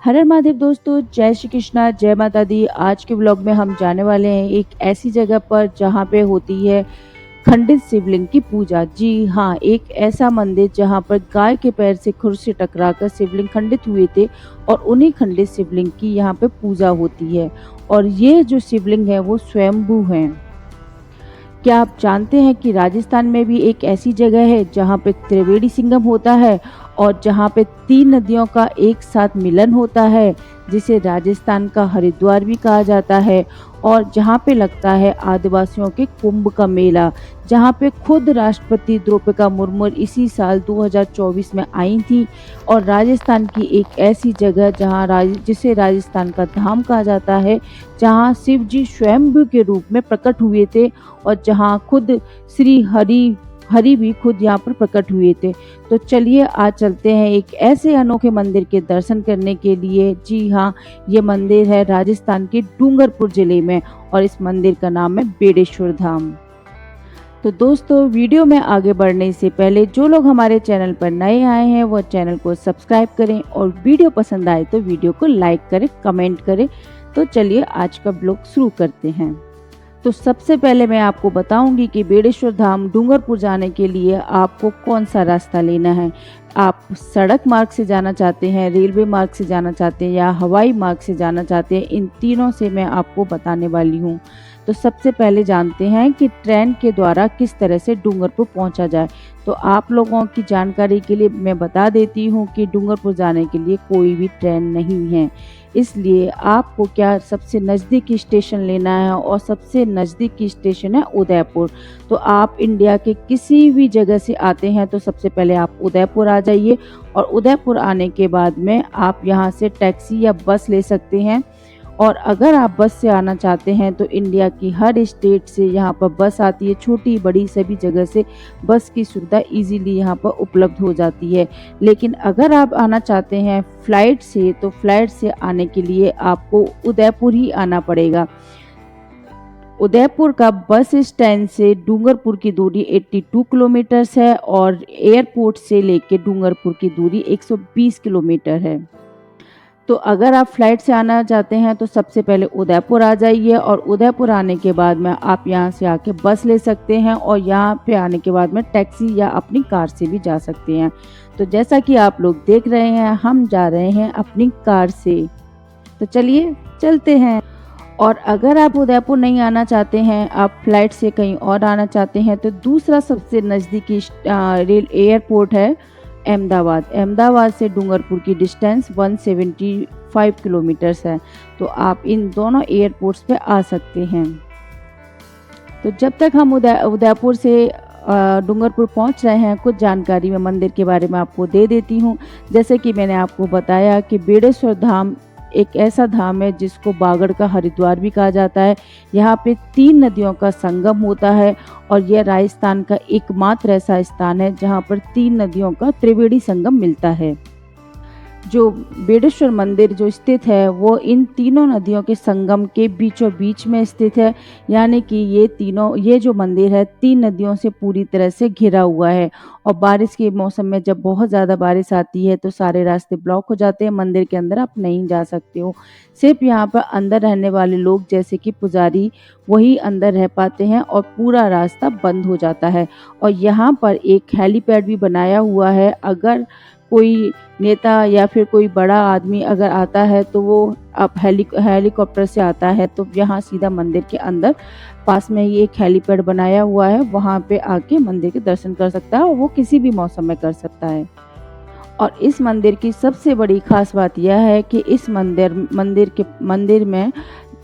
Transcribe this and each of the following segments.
हर हर महादेव दोस्तों, जय श्री कृष्णा, जय माता दी। आज के व्लॉग में हम जाने वाले हैं एक ऐसी जगह पर जहाँ पे होती है खंडित शिवलिंग की पूजा। जी हाँ, एक ऐसा मंदिर जहाँ पर गाय के पैर से खुर से टकराकर शिवलिंग खंडित हुए थे और उन्हीं खंडित शिवलिंग की यहाँ पे पूजा होती है। और ये जो शिवलिंग है वो स्वयंभू है। क्या आप जानते हैं कि राजस्थान में भी एक ऐसी जगह है जहाँ पे त्रिवेणी संगम होता है और जहाँ पे 3 नदियों का एक साथ मिलन होता है, जिसे राजस्थान का हरिद्वार भी कहा जाता है। और जहाँ पे लगता है आदिवासियों के कुंभ का मेला, जहाँ पे खुद राष्ट्रपति द्रौपदी मुर्मू इसी साल 2024 में आई थी। और राजस्थान की एक ऐसी जगह जिसे राजस्थान का धाम कहा जाता है, जहाँ शिव जी स्वयंभू के रूप में प्रकट हुए थे और जहाँ खुद श्री हरि भी खुद यहाँ पर प्रकट हुए थे। तो चलिए आज चलते हैं एक ऐसे अनोखे मंदिर के दर्शन करने के लिए। जी हाँ, ये मंदिर है राजस्थान के डूंगरपुर जिले में और इस मंदिर का नाम है बेड़ेश्वर धाम। तो दोस्तों, वीडियो में आगे बढ़ने से पहले जो लोग हमारे चैनल पर नए आए हैं वो चैनल को सब्सक्राइब करें और वीडियो पसंद आए तो वीडियो को लाइक करें, कमेंट करें। तो चलिए आज का ब्लॉग शुरू करते हैं। तो सबसे पहले मैं आपको बताऊंगी कि बेड़ेश्वर धाम डूंगरपुर जाने के लिए आपको कौन सा रास्ता लेना है। आप सड़क मार्ग से जाना चाहते हैं, रेलवे मार्ग से जाना चाहते हैं या हवाई मार्ग से जाना चाहते हैं, इन तीनों से मैं आपको बताने वाली हूँ। तो सबसे पहले जानते हैं कि ट्रेन के द्वारा किस तरह से डूंगरपुर पहुंचा जाए। तो आप लोगों की जानकारी के लिए मैं बता देती हूँ कि डूंगरपुर जाने के लिए कोई भी ट्रेन नहीं है, इसलिए आपको सबसे नज़दीकी स्टेशन लेना है और सबसे नज़दीकी स्टेशन है उदयपुर। तो आप इंडिया के किसी भी जगह से आते हैं तो सबसे पहले आप उदयपुर आ जाइए और उदयपुर आने के बाद में आप यहाँ से टैक्सी या बस ले सकते हैं। और अगर आप बस से आना चाहते हैं तो इंडिया की हर स्टेट से यहाँ पर बस आती है, छोटी बड़ी सभी जगह से बस की सुविधा इजीली यहाँ पर उपलब्ध हो जाती है। लेकिन अगर आप आना चाहते हैं फ़्लाइट से तो फ़्लाइट से आने के लिए आपको उदयपुर ही आना पड़ेगा। उदयपुर का बस स्टैंड से डूंगरपुर की दूरी 82 किलोमीटर्स है और एयरपोर्ट से लेके डूंगरपुर की दूरी 120 किलोमीटर है। तो अगर आप फ्लाइट से आना चाहते हैं तो सबसे पहले उदयपुर आ जाइए और उदयपुर आने के बाद में आप यहाँ से आके बस ले सकते हैं और यहाँ पे आने के बाद में टैक्सी या अपनी कार से भी जा सकते हैं। तो जैसा कि आप लोग देख रहे हैं, हम जा रहे हैं अपनी कार से। तो चलिए चलते हैं। और अगर आप उदयपुर नहीं आना चाहते हैं, आप फ्लाइट से कहीं और आना चाहते हैं, तो दूसरा सबसे नज़दीकी रेल एयरपोर्ट है अहमदाबाद। अहमदाबाद से डूंगरपुर की डिस्टेंस 175 किलोमीटर्स है। तो आप इन दोनों एयरपोर्ट्स पे आ सकते हैं। तो जब तक हम उदयपुर से डूंगरपुर पहुंच रहे हैं, कुछ जानकारी मैं मंदिर के बारे में आपको दे देती हूँ। जैसे कि मैंने आपको बताया कि बेड़ेश्वर धाम एक ऐसा धाम है जिसको बागड़ का हरिद्वार भी कहा जाता है। यहाँ पे 3 नदियों का संगम होता है और यह राजस्थान का एकमात्र ऐसा स्थान है जहाँ पर 3 नदियों का त्रिवेणी संगम मिलता है। जो बेड़ेश्वर मंदिर जो स्थित है वो इन तीनों नदियों के संगम के बीचों बीच में स्थित है, यानी कि ये जो मंदिर है 3 नदियों से पूरी तरह से घिरा हुआ है। और बारिश के मौसम में जब बहुत ज़्यादा बारिश आती है तो सारे रास्ते ब्लॉक हो जाते हैं, मंदिर के अंदर आप नहीं जा सकते हो। सिर्फ यहाँ पर अंदर रहने वाले लोग जैसे कि पुजारी वही अंदर रह पाते हैं और पूरा रास्ता बंद हो जाता है। और यहाँ पर एक हेलीपैड भी बनाया हुआ है। अगर कोई नेता या फिर कोई बड़ा आदमी अगर आता है तो वो अब हेलीकॉप्टर से आता है तो यहाँ सीधा मंदिर के अंदर पास में ही एक हेलीपैड बनाया हुआ है, वहाँ पे आके मंदिर के दर्शन कर सकता है और वो किसी भी मौसम में कर सकता है। और इस मंदिर की सबसे बड़ी खास बात यह है कि इस मंदिर में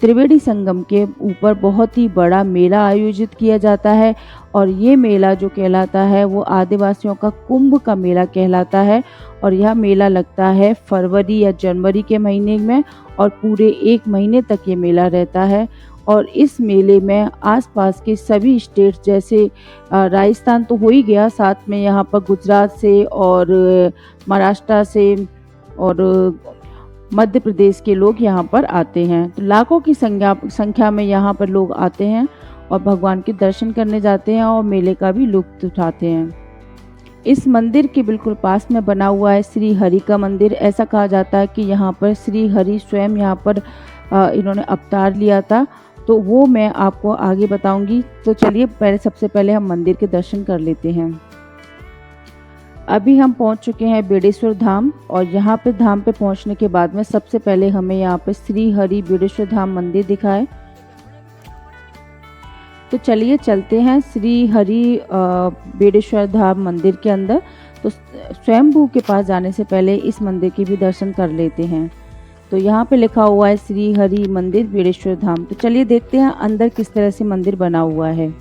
त्रिवेणी संगम के ऊपर बहुत ही बड़ा मेला आयोजित किया जाता है। और ये मेला जो कहलाता है वो आदिवासियों का कुंभ का मेला कहलाता है। और यह मेला लगता है फरवरी या जनवरी के महीने में और पूरे 1 महीने तक ये मेला रहता है। और इस मेले में आसपास के सभी स्टेट जैसे राजस्थान तो हो ही गया, साथ में यहाँ पर गुजरात से और महाराष्ट्र से और मध्य प्रदेश के लोग यहाँ पर आते हैं। तो लाखों की संख्या में यहाँ पर लोग आते हैं और भगवान के दर्शन करने जाते हैं और मेले का भी लुत्फ उठाते हैं। इस मंदिर के बिल्कुल पास में बना हुआ है श्री हरि का मंदिर। ऐसा कहा जाता है कि यहाँ पर श्री हरि स्वयं यहाँ पर इन्होंने अवतार लिया था, तो वो मैं आपको आगे बताऊंगी। तो चलिए सबसे पहले हम मंदिर के दर्शन कर लेते हैं। अभी हम पहुंच चुके हैं बेड़ेश्वर धाम, और यहाँ पे धाम पे पहुंचने के बाद में सबसे पहले हमें यहाँ पे श्री हरि बेड़ेश्वर धाम मंदिर दिखा है। तो चलिए चलते हैं श्री हरि बेड़ेश्वर धाम मंदिर के अंदर। तो स्वयंभू के पास जाने से पहले इस मंदिर के भी दर्शन कर लेते हैं। तो यहाँ पे लिखा हुआ है श्री हरि मंदिर बेड़ेश्वर धाम। तो चलिए देखते हैं अंदर किस तरह से मंदिर बना हुआ है।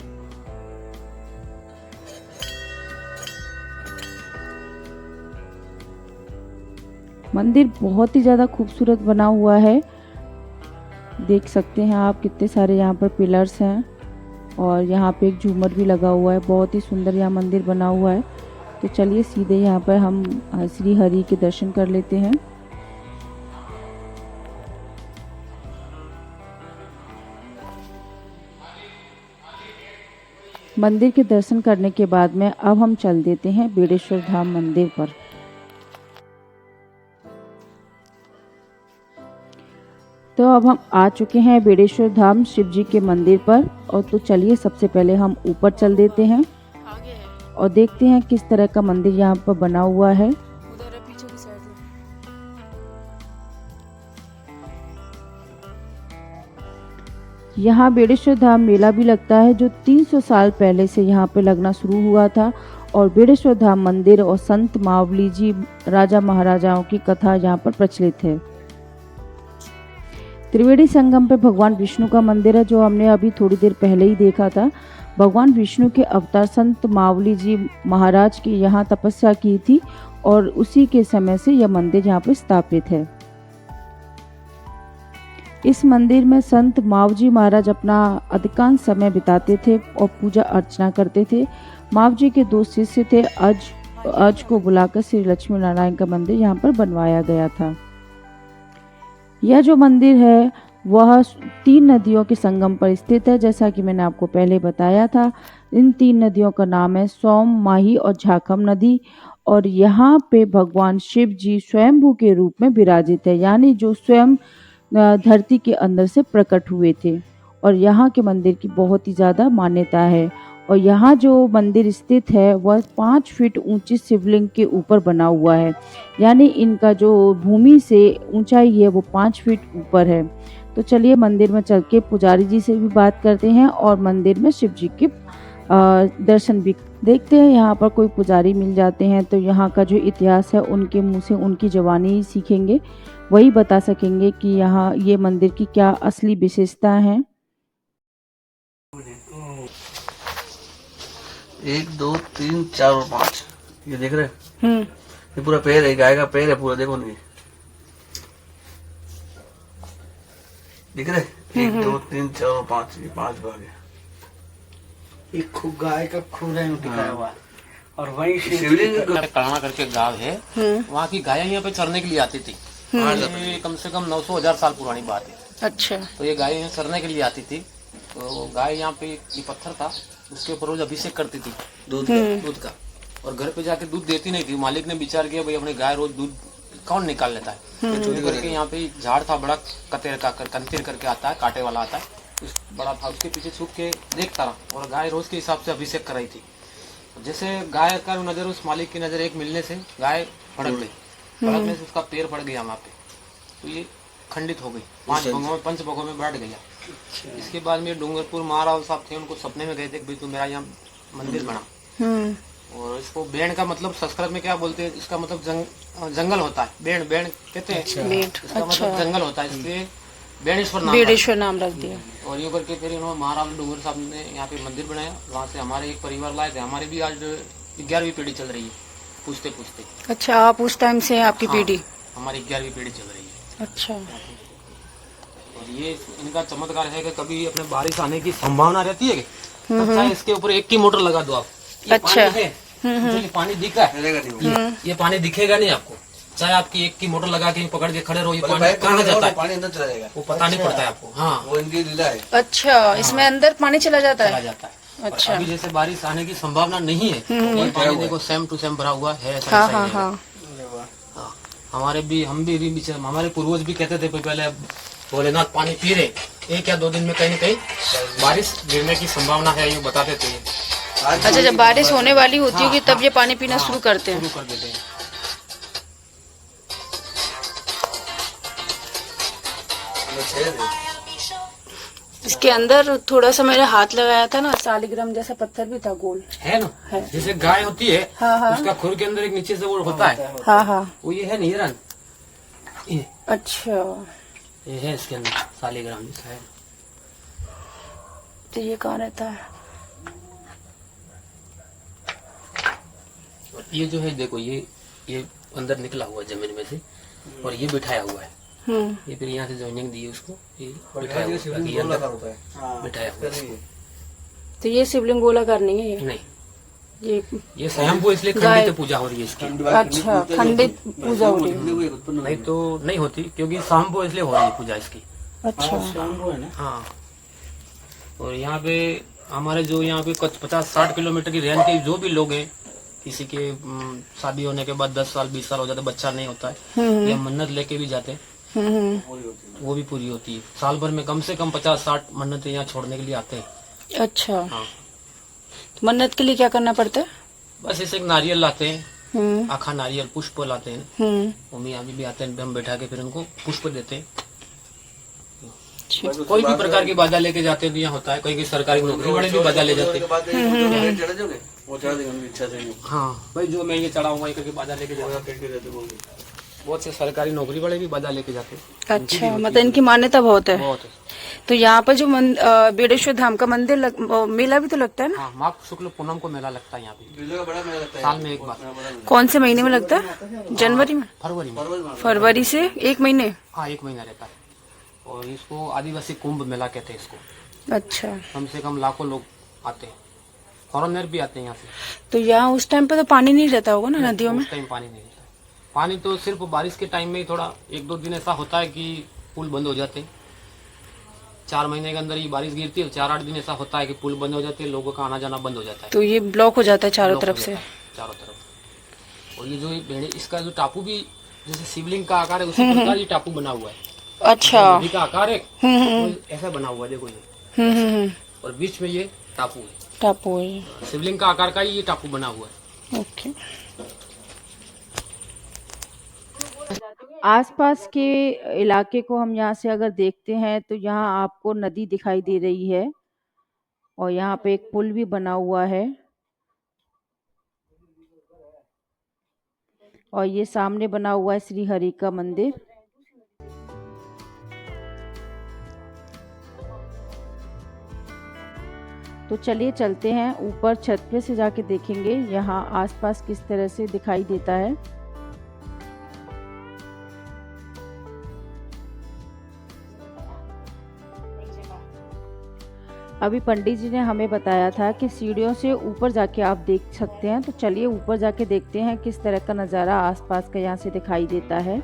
मंदिर बहुत ही ज़्यादा खूबसूरत बना हुआ है। देख सकते हैं आप कितने सारे यहाँ पर पिलर्स हैं, और यहाँ पे एक झूमर भी लगा हुआ है। बहुत ही सुंदर यहाँ मंदिर बना हुआ है। तो चलिए सीधे यहाँ पर हम श्री हरि के दर्शन कर लेते हैं। मंदिर के दर्शन करने के बाद में अब हम चल देते हैं बेड़ेश्वर धाम मंदिर पर। तो अब हम आ चुके हैं बेड़ेश्वर धाम शिव जी के मंदिर पर, और तो चलिए सबसे पहले हम ऊपर चल देते हैं और देखते हैं किस तरह का मंदिर यहाँ पर बना हुआ है। उधर पीछे की साइड में। यहाँ बेड़ेश्वर धाम मेला भी लगता है, जो 300 साल पहले से यहाँ पे लगना शुरू हुआ था। और बेड़ेश्वर धाम मंदिर और संत मावली जी राजा महाराजाओं की कथा यहाँ पर प्रचलित है। त्रिवेणी संगम पे भगवान विष्णु का मंदिर है, जो हमने अभी थोड़ी देर पहले ही देखा था। भगवान विष्णु के अवतार संत मावली जी महाराज की यहाँ तपस्या की थी, और उसी के समय से यह मंदिर यहाँ पर स्थापित है। इस मंदिर में संत मावजी महाराज अपना अधिकांश समय बिताते थे और पूजा अर्चना करते थे। मावजी के 2 शिष्य थे। अज को बुलाकर श्री लक्ष्मी नारायण का मंदिर यहाँ पर बनवाया गया था। यह जो मंदिर है वह 3 नदियों के संगम पर स्थित है, जैसा कि मैंने आपको पहले बताया था। इन 3 नदियों का नाम है सोम, माही और झाखम नदी। और यहाँ पे भगवान शिव जी स्वयंभू के रूप में विराजित है, यानी जो स्वयं धरती के अंदर से प्रकट हुए थे। और यहाँ के मंदिर की बहुत ही ज़्यादा मान्यता है। और यहाँ जो मंदिर स्थित है वह 5 फीट ऊंची शिवलिंग के ऊपर बना हुआ है, यानी इनका जो भूमि से ऊंचाई है वो 5 फीट ऊपर है। तो चलिए मंदिर में चल के पुजारी जी से भी बात करते हैं और मंदिर में शिव जी के दर्शन भी देखते हैं। यहाँ पर कोई पुजारी मिल जाते हैं तो यहाँ का जो इतिहास है उनके मुँह से उनकी ज़बानी ही सीखेंगे, वही बता सकेंगे कि यहाँ ये मंदिर की क्या असली विशेषता है। 1 2 3 4 और 5 ये देख रहे हैं? ये पूरा पैर है, गाय का पैर है पूरा, देखो नहीं दिख रहे? 1 2 3 4 और 5, ये 5 भाग है। एक गाय का खून है टिकाया हुआ, और वही शिवलिंग कलाना करके गांव है, वहाँ की गायें यहाँ पे चरने के लिए आती थी। ये कम से कम 900-1000 साल पुरानी बात है। अच्छा। तो ये गाय यहाँ चरने के लिए आती थी। तो गाय यहाँ पे ये पत्थर था, उसके ऊपर रोज अभिषेक करती थी दूध का, और घर पे जाके दूध देती नहीं थी। मालिक ने विचार किया भाई अपनी गाय रोज दूध कौन निकाल लेता है, तो चोरी करके यहाँ पे झाड़ था बड़ा कंतीर करके आता है, कांटे वाला आता है, बड़ा था, उसके पीछे छुप के देखता रहा, और गाय रोज के हिसाब से अभिषेक कराई थी। जैसे गाय का नजर उस मालिक की नजर एक मिलने से गाय भड़क गई, भड़कने से उसका पैर पड़ गया वहाँ पे, तो ये खंडित हो गई, 5 भागों में 5 भागों में बढ़ गया। इसके बाद में डूंगरपुर महाराज साहब थे, उनको सपने में गए थे कि भाई तू मेरा यहाँ मंदिर बना। और इसको बेण का मतलब संस्कृत में क्या बोलते हैं, इसका मतलब जंगल होता है, बेण बेण कहते हैं, इसका मतलब जंगल होता है, इसलिए बेड़ेश्वर नाम रख दिया। और यूँ करके फिर इन्होंने महाराज डूंगर साहब ने यहाँ पे मंदिर बनाया। वहाँ से हमारे एक परिवार लाए थे, हमारे भी आज 11वीं पीढ़ी चल रही है, पूछते पूछते। अच्छा, आप उस टाइम से आपकी पीढ़ी? हमारी 11वीं पीढ़ी चल रही है। अच्छा। और ये इनका चमत्कार है कि कभी अपने बारिश आने की संभावना रहती है, तो चाहे इसके ऊपर एक की मोटर लगा दो आप। अच्छा। ये पानी दिखा है, ये पानी दिखेगा नहीं आपको, चाहे आपकी एक की मोटर लगा के पकड़ के खड़े रहो, ये पानी कहाँ जाता है, पानी अंदर चला जाएगा, वो पता नहीं पड़ता है आपको। हाँ, वो इनकी लीला है। अच्छा, इसमें अंदर पानी चला जाता है? चला जाता है। अच्छा। अभी जैसे बारिश आने की संभावना नहीं है, ये पानी देखो सेम टू सेम भरा हुआ है, ऐसा हाँ ऐसा ही हाँ रहेगा। हाँ। हाँ, हम भी हमारे पूर्वज भी कहते थे पहले भोलेनाथ पानी पी रहे, 1 या 2 दिन में कहीं न कहीं बारिश गिरने की संभावना है, ये बताते थे। अच्छा, जब बारिश होने वाली होती होगी तब ये पानी पीना शुरू करते हैं। शुरू कर देते हैं। इसके अंदर थोड़ा सा मेरा हाथ लगाया था ना, सालिग्राम जैसा पत्थर भी था, गोल है ना, है। जैसे गाय होती है, हाँ हाँ उसका खुर के अंदर एक नीचे से वो होता है, हाँ हाँ। वो ये है नीरन, ये अच्छा, ये है इसके अंदर सालिग्राम जैसा है। तो ये कहाँ रहता है? ये जो है देखो, ये अंदर निकला हुआ है जमीन में से, और ये बिठाया हुआ है। ये फिर यहाँ से ज्वाइनिंग दी है उसको, ये बिठाया हुआ है, ये अंदर बिठाया हुआ है इसको। तो ये शिवलिंग गोलाकार नहीं है ये? नहीं, ये ये स्वयंभू इसलिए खंडित पूजा हो रही है इसकी। अच्छा, खंडित पूजा हो रही है। नहीं तो नहीं होती, क्योंकि स्वयंभू इसलिए हो रही है पूजा इसकी। अच्छा, हाँ, और यहाँ पे हमारे जो यहाँ पे 50-60 किलोमीटर की रेंज के जो भी लोग हैं, किसी के शादी होने के बाद 10 साल 20 साल हो जाते, बच्चा नहीं होता है, या मन्नत लेके भी जाते, वो भी पूरी होती है। साल भर में कम से कम 50-60 मन्नतें यहाँ छोड़ने के लिए आते हैं। अच्छा। हाँ, तो मन्नत के लिए क्या करना पड़ता है? बस ऐसे एक नारियल लाते हैं, आखा नारियल, पुष्प लाते हैं, मम्मी अभी भी आते हैं, हम बैठा के फिर उनको पुष्प देते हैं। कोई भी प्रकार की बाजा लेके जाते हैं तो यहाँ होता है, कोई सरकारी नौकरी वाले भी बाजा ले जाते हैं। हाँ भाई, जो मैं ये चढ़ाऊंगा ये करके बाजा लेके जाते, बहुत से सरकारी नौकरी वाले भी बाजा लेके जाते हैं। अच्छा, मतलब इनकी मान्यता बहुत है। बहुत है। तो यहाँ पर जो बेड़ेश्वर धाम का मंदिर मेला भी तो लगता है ना? हाँ, माघ शुक्ल पूनम को मेला लगता है यहाँ पे, साल में एक बार। कौन से महीने में लगता है? जनवरी में? फरवरी में। फरवरी से 1 महीने? हाँ, 1 महीना रहता है, और इसको आदिवासी कुंभ मेला कहते हैं इसको। अच्छा। कम से कम लाखों लोग आते हैं, फॉरेनर भी आते हैं यहाँ से। तो यहाँ उस टाइम पे तो पानी नहीं रहता होगा ना नदियों में? उस टाइम पानी नहीं रहता, पानी तो सिर्फ बारिश के टाइम में ही थोड़ा 1-2 दिन ऐसा होता है कि पुल बंद हो जाते हैं। 4 महीने के अंदर ये बारिश गिरती है, 4-8 दिन ऐसा होता है कि पुल बंद हो जाते हैं, लोगों का आना जाना बंद हो जाता है। तो ये ब्लॉक हो जाता है चारों तरफ से? चारों तरफ। और ये जो भेड़े, इसका जो टापू भी जैसे शिवलिंग का आकार है उसी प्रकार ये टापू बना हुआ है। अच्छा। नदी का आकार है, तो ऐसा बना हुआ है, देखो ये। और बीच में ये टापू है, टापू है, शिवलिंग का आकार का ही ये टापू बना हुआ है। ओके। आसपास के इलाके को हम यहाँ से अगर देखते हैं तो यहाँ आपको नदी दिखाई दे रही है, और यहाँ पे एक पुल भी बना हुआ है, और ये सामने बना हुआ है श्री हरि का मंदिर। तो चलिए चलते हैं ऊपर, छत पे से जाके देखेंगे यहाँ आसपास किस तरह से दिखाई देता है। अभी पंडित जी ने हमें बताया था कि सीढ़ियों से ऊपर जाके आप देख सकते हैं, तो चलिए ऊपर जाके देखते हैं किस तरह का नज़ारा आसपास का यहाँ से दिखाई देता है।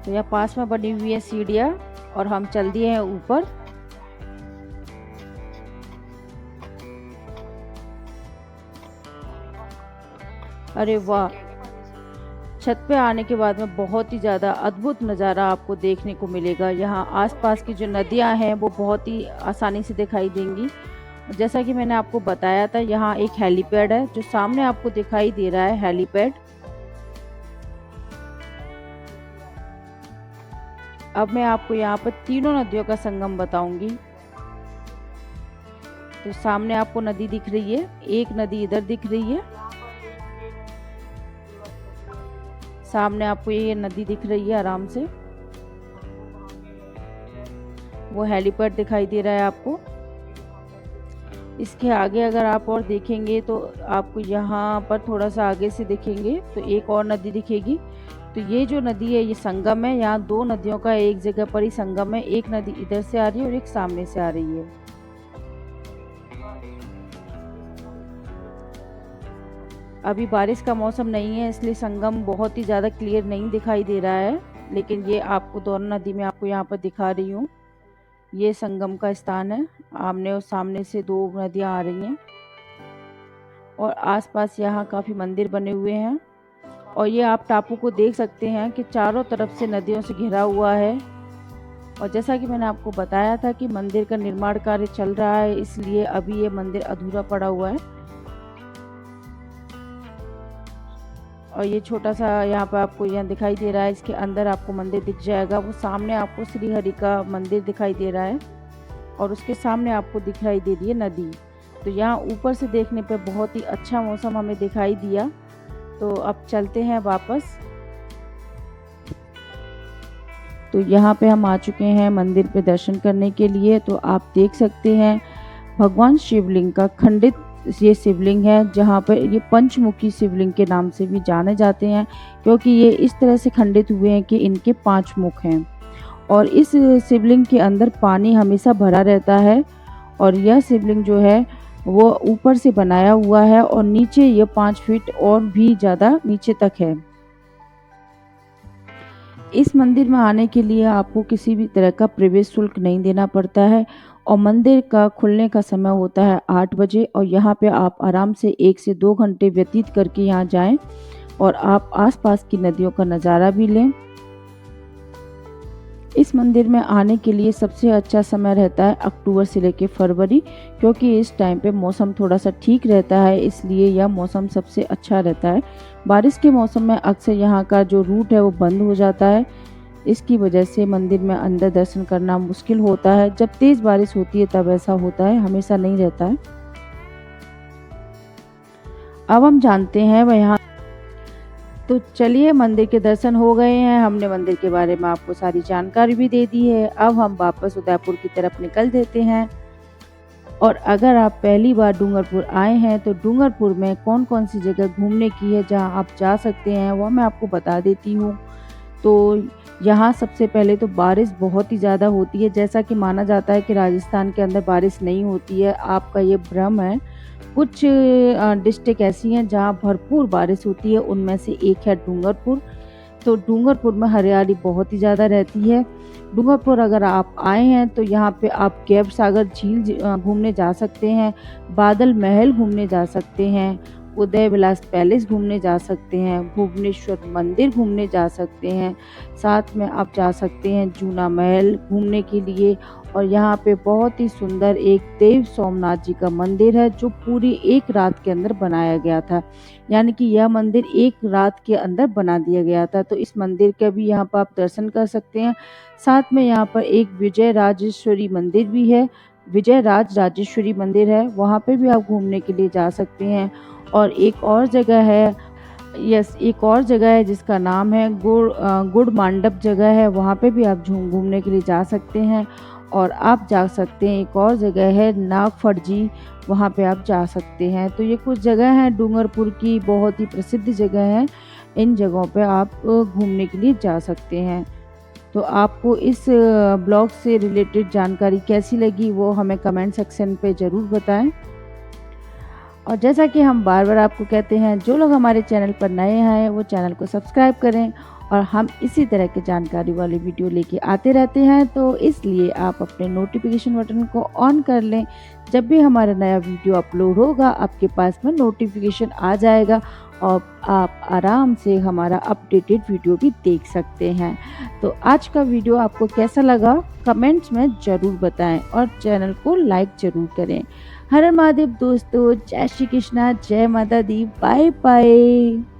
तो यहाँ पास में बनी हुई है सीढ़ियाँ, और हम चल दिए हैं ऊपर। अरे वाह, छत पे आने के बाद में बहुत ही ज़्यादा अद्भुत नज़ारा आपको देखने को मिलेगा। यहाँ आसपास की जो नदियाँ हैं वो बहुत ही आसानी से दिखाई देंगी। जैसा कि मैंने आपको बताया था, यहाँ एक हेलीपैड है, जो सामने आपको दिखाई दे रहा है हेलीपैड। अब मैं आपको यहाँ पर तीनों नदियों का संगम बताऊंगी। तो सामने आपको नदी दिख रही है, एक नदी इधर दिख रही है, सामने आपको ये नदी दिख रही है आराम से, वो हेलीपैड दिखाई दे रहा है आपको। इसके आगे अगर आप और देखेंगे तो आपको यहाँ पर थोड़ा सा आगे से दिखेंगे तो एक और नदी दिखेगी। तो ये जो नदी है ये संगम है, यहाँ 2 नदियों का एक जगह पर ही संगम है। एक नदी इधर से आ रही है और एक सामने से आ रही है। अभी बारिश का मौसम नहीं है, इसलिए संगम बहुत ही ज़्यादा क्लियर नहीं दिखाई दे रहा है, लेकिन ये आपको दोनों नदी में आपको यहाँ पर दिखा रही हूँ। ये संगम का स्थान है। आमने और सामने से 2 नदियाँ आ रही हैं और आसपास यहाँ काफ़ी मंदिर बने हुए हैं। और ये आप टापू को देख सकते हैं कि चारों तरफ से नदियों से घिरा हुआ है। और जैसा कि मैंने आपको बताया था कि मंदिर का निर्माण कार्य चल रहा है, इसलिए अभी ये मंदिर अधूरा पड़ा हुआ है। और ये छोटा सा यहाँ पर आपको यहाँ दिखाई दे रहा है, इसके अंदर आपको मंदिर दिख जाएगा। वो सामने आपको श्री हरि का मंदिर दिखाई दे रहा है और उसके सामने आपको दिखाई दे रही है नदी। तो यहाँ ऊपर से देखने पे बहुत ही अच्छा मौसम हमें दिखाई दिया। तो अब चलते हैं वापस। तो यहाँ पे हम आ चुके हैं मंदिर पे दर्शन करने के लिए। तो आप देख सकते हैं भगवान शिवलिंग का खंडित ये शिवलिंग है, जहाँ पर ये पंचमुखी शिवलिंग के नाम से भी जाने जाते हैं, क्योंकि ये इस तरह से खंडित हुए हैं कि इनके 5 मुख हैं। और इस शिवलिंग के अंदर पानी हमेशा भरा रहता है और यह शिवलिंग जो है वो ऊपर से बनाया हुआ है और नीचे ये 5 फीट और भी ज़्यादा नीचे तक है। इस मंदिर में आने के लिए आपको किसी भी तरह का प्रवेश शुल्क नहीं देना पड़ता है और मंदिर का खुलने का समय होता है 8 बजे और यहाँ पे आप आराम से 1 से 2 घंटे व्यतीत करके यहाँ जाएं और आप आसपास की नदियों का नज़ारा भी लें। इस मंदिर में आने के लिए सबसे अच्छा समय रहता है अक्टूबर से लेकर फरवरी, क्योंकि इस टाइम पे मौसम थोड़ा सा ठीक रहता है, इसलिए यह मौसम सबसे अच्छा रहता है। बारिश के मौसम में अक्सर यहाँ का जो रूट है वो बंद हो जाता है, इसकी वजह से मंदिर में अंदर दर्शन करना मुश्किल होता है। जब तेज़ बारिश होती है तब ऐसा होता है, हमेशा नहीं रहता है। अब हम जानते हैं वह यहाँ। तो चलिए, मंदिर के दर्शन हो गए हैं, हमने मंदिर के बारे में आपको सारी जानकारी भी दे दी है। अब हम वापस उदयपुर की तरफ निकल देते हैं। और अगर आप पहली बार डूंगरपुर आए हैं तो डूंगरपुर में कौन कौन सी जगह घूमने की है जहां आप जा सकते हैं वो मैं आपको बता देती हूँ। तो यहाँ सबसे पहले तो बारिश बहुत ही ज़्यादा होती है। जैसा कि माना जाता है कि राजस्थान के अंदर बारिश नहीं होती है, आपका ये भ्रम है। कुछ डिस्ट्रिक्ट ऐसी हैं जहाँ भरपूर बारिश होती है, उनमें से एक है डूंगरपुर। तो डूंगरपुर में हरियाली बहुत ही ज़्यादा रहती है। डूंगरपुर अगर आप आए हैं तो यहाँ पे आप गैब सागर झील घूमने जा सकते हैं, बादल महल घूमने जा सकते हैं, उदय विलास पैलेस घूमने जा सकते हैं, भुवनेश्वर मंदिर घूमने जा सकते हैं, साथ में आप जा सकते हैं जूना महल घूमने के लिए। और यहाँ पे बहुत ही सुंदर एक देव सोमनाथ जी का मंदिर है जो पूरी एक रात के अंदर बनाया गया था, यानी कि यह मंदिर एक रात के अंदर बना दिया गया था। तो इस मंदिर का भी यहाँ पर आप दर्शन कर सकते हैं। साथ में यहाँ पर एक विजय राजेश्वरी मंदिर भी है, विजय राजेश्वरी मंदिर है, वहाँ पे भी आप घूमने के लिए जा सकते हैं। और एक और जगह है, एक और जगह है जिसका नाम है गुड़ मांडप जगह है, वहाँ पे भी आप घूमने के लिए जा सकते हैं। और आप जा सकते हैं, एक और जगह है नागफड़जी, वहाँ पे आप जा सकते हैं। तो ये कुछ जगह हैं डूंगरपुर की, बहुत ही प्रसिद्ध जगह है। इन जगहों पे आप घूमने के लिए जा सकते हैं। तो आपको इस ब्लॉग से रिलेटेड जानकारी कैसी लगी वो हमें कमेंट सेक्शन पे ज़रूर बताएं। और जैसा कि हम बार बार आपको कहते हैं, जो लोग हमारे चैनल पर नए हैं वो चैनल को सब्सक्राइब करें और हम इसी तरह के जानकारी वाली वीडियो लेके आते रहते हैं। तो इसलिए आप अपने नोटिफिकेशन बटन को ऑन कर लें, जब भी हमारा नया वीडियो अपलोड होगा आपके पास में नोटिफिकेशन आ जाएगा और आप आराम से हमारा अपडेटेड वीडियो भी देख सकते हैं। तो आज का वीडियो आपको कैसा लगा कमेंट्स में ज़रूर बताएं और चैनल को लाइक ज़रूर करें। हर हर महादेव दोस्तों, जय श्री कृष्णा, जय माता दी, बाय बाय।